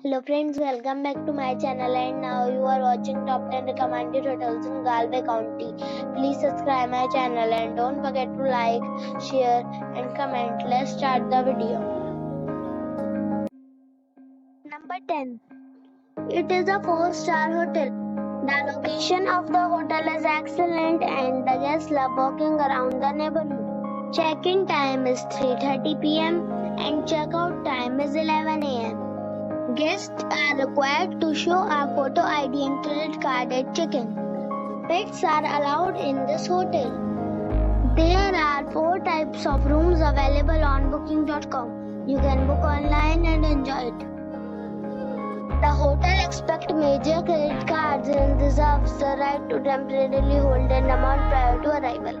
Hello friends, welcome back to my channel and now you are watching top 10 recommended hotels in Galway County. Please subscribe my channel and don't forget to like, share and comment. Let's start the video. Number 10. It is a 4-star hotel. The location of the hotel is excellent and the guests love walking around the neighborhood. Check-in time is 3:30 p.m. and check-out time is 11 a.m. Guests are required to show a photo ID and credit card at check-in. Pets are allowed in this hotel. There are 4 types of rooms available on booking.com. You can book online and enjoy it. The hotel accepts major credit cards and reserves the right to temporarily hold an amount prior to arrival.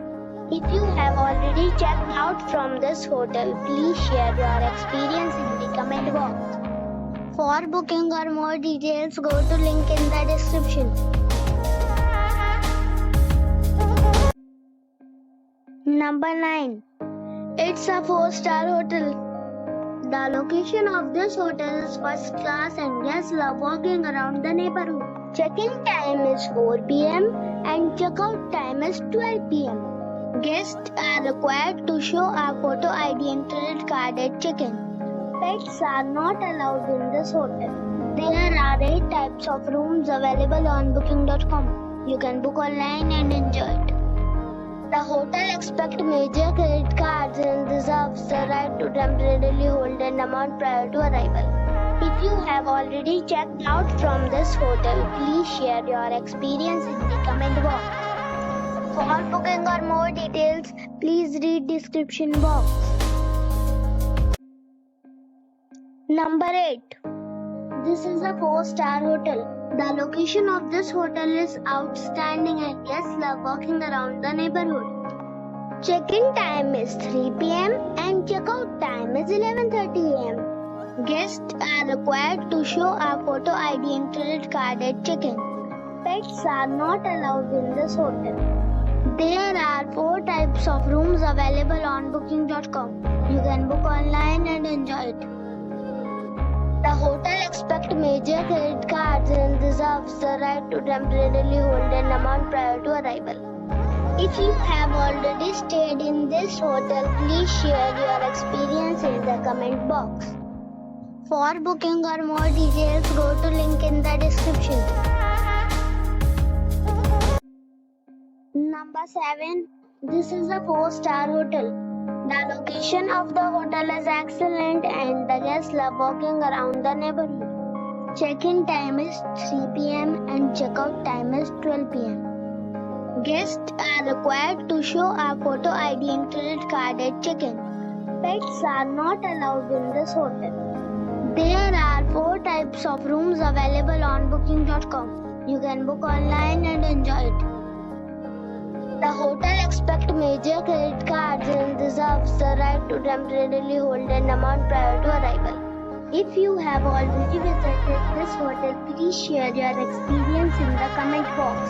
If you have already checked out from this hotel, please share your experience in the comment box. For booking or more details, go to link in the description. Number 9. It's a 4-star hotel. The location of this hotel is first class and guests love walking around the neighborhood. Check-in time is 4 p.m. and check-out time is 12 p.m. Guests are required to show a photo ID and credit card at check-in. Pets are not allowed in this hotel. There are 8 types of rooms available on booking.com. You can book online and enjoy it. The hotel accepts major credit cards and reserves the right to temporarily hold an amount prior to arrival. If you have already checked out from this hotel, please share your experience in the comment box. For booking or more details, please read description box. Number 8. This is a 4-star hotel. The location of this hotel is outstanding and guests love walking around the neighborhood. Check-in time is 3 p.m. and check-out time is 11:30 a.m. Guests are required to show a photo ID and credit card at check-in. Pets are not allowed in this hotel. There are 4 types of rooms available on booking.com. You can book online and enjoy it. The hotel accepts major credit cards and reserves the right to temporarily hold an amount prior to arrival. If you have already stayed in this hotel, please share your experience in the comment box. For booking or more details, go to link in the description. Number 7. This is a 4-star hotel. The location of the hotel is excellent and the guests love walking around the neighborhood. Check-in time is 3 p.m. and check-out time is 12 p.m. Guests are required to show a photo ID and credit card at check-in. Pets are not allowed in this hotel. There are 4 types of rooms available on booking.com. You can book online and enjoy it. The hotel accepts major credit cards and reserves the right to temporarily hold an amount prior to arrival. If you have already visited this hotel, please share your experience in the comment box.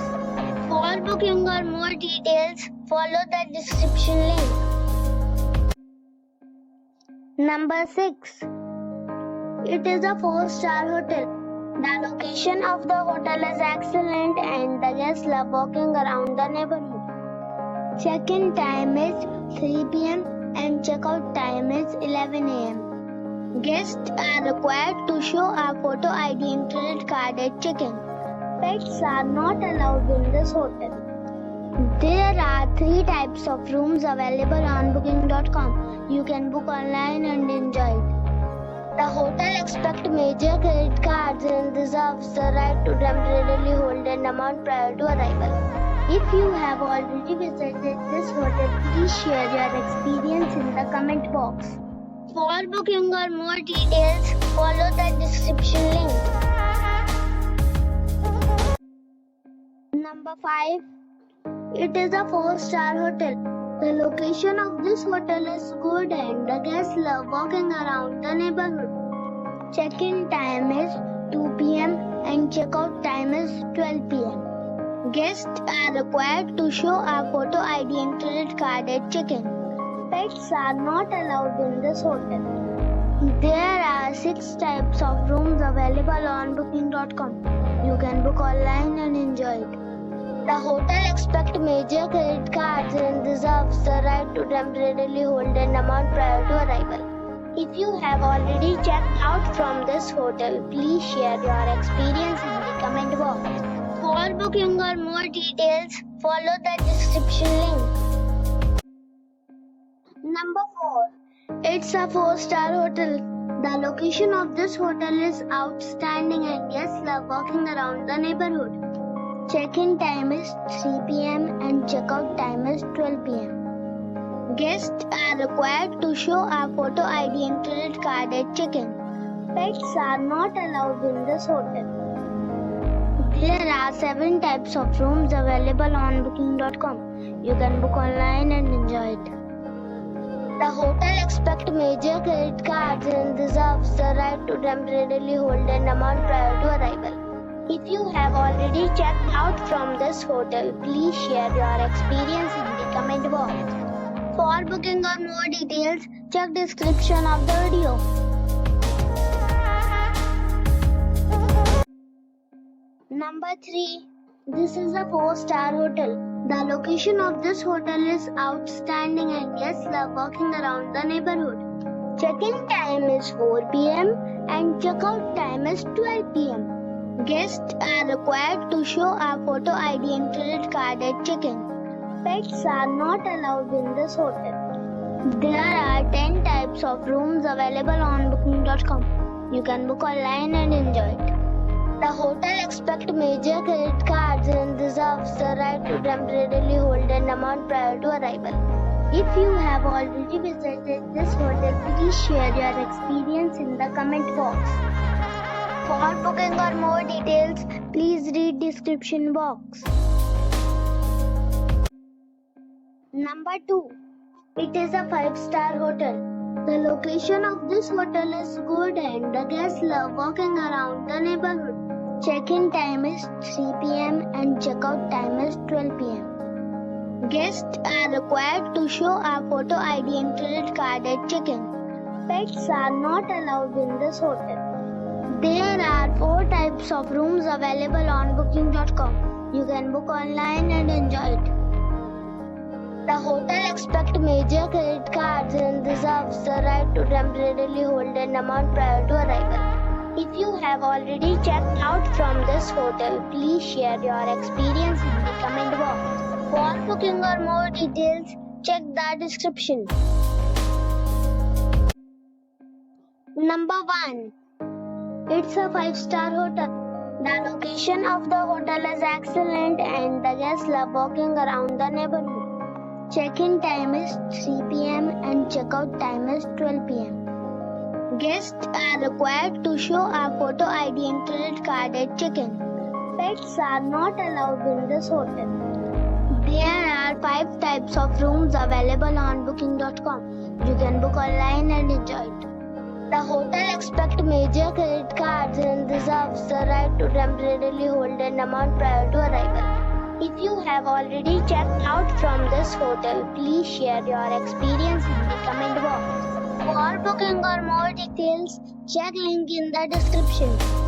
For booking or more details, follow the description link. Number 6. It is a 4-star hotel. The location of the hotel is excellent and the guests love walking around the neighborhood. Check-in time is 3 p.m. and check-out time is 11 a.m. Guests are required to show a photo ID and credit card at check-in. Pets are not allowed in this hotel. There are 3 types of rooms available on booking.com. You can book online and enjoy it. The hotel accepts major credit cards and reserves the right to temporarily hold an amount prior to arrival. If you have already visited this hotel, please share your experience in the comment box. For booking or more details, follow the description link. Number 5. It is a 4-star hotel. The location of this hotel is good and the guests love walking around the neighborhood. Check-in time is 2 p.m. and check-out time is 12 p.m. Guests are required to show a photo ID and credit card at check-in. Pets are not allowed in this hotel. There are 6 types of rooms available on booking.com. You can book online and enjoy it. The hotel accepts major credit cards and reserves the right to temporarily hold an amount prior to arrival. If you have already checked out from this hotel, please share your experience in the comment box. For booking or more details, follow the description link. Number 4. It's a 4-star hotel. The location of this hotel is outstanding and guests love walking around the neighborhood. Check-in time is 3 p.m. and check-out time is 12 p.m. Guests are required to show a photo ID and credit card at check-in. Pets are not allowed in this hotel. There are 7 types of rooms available on booking.com. You can book online and enjoy it. The hotel accepts major credit cards and reserves the right to temporarily hold an amount prior to arrival. If you have already checked out from this hotel, please share your experience in the comment box. For booking or more details, check description of the video. Number 3. This is a 4-star hotel. The location of this hotel is outstanding and guests love walking around the neighborhood. Check-in time is 4 p.m. and check-out time is 12 p.m. Guests are required to show a photo ID and credit card at check-in. Pets are not allowed in this hotel. There are 10 types of rooms available on booking.com. You can book online and enjoy it. The hotel accepts major credit cards and reserves the right to temporarily hold an amount prior to arrival. If you have already visited this hotel, please share your experience in the comment box. For booking or more details, please read description box. Number 2. It is a 5-star hotel. The location of this hotel is good and the guests love walking around the neighborhood. Check-in time is 3 p.m. and check-out time is 12 p.m. Guests are required to show a photo ID and credit card at check-in. Pets are not allowed in this hotel. There are 4 types of rooms available on booking.com. You can book online and enjoy it. The hotel accepts major credit cards and reserves the right to temporarily hold an amount prior to arrival. If you have already checked out from this hotel, please share your experience in the comment box. For booking or more details, check the description. Number 1. It's a 5-star hotel. The location of the hotel is excellent and the guests love walking around the neighborhood. Check-in time is 3 p.m. and check-out time is 12 p.m. Guests are required to show a photo ID and credit card at check-in. Pets are not allowed in this hotel. There are 5 types of rooms available on booking.com. You can book online and enjoy it. The hotel accepts major credit cards and reserves the right to temporarily hold an amount prior to arrival. If you have already checked out from this hotel, please share your experience in the comment box. For booking or more details, check link in the description.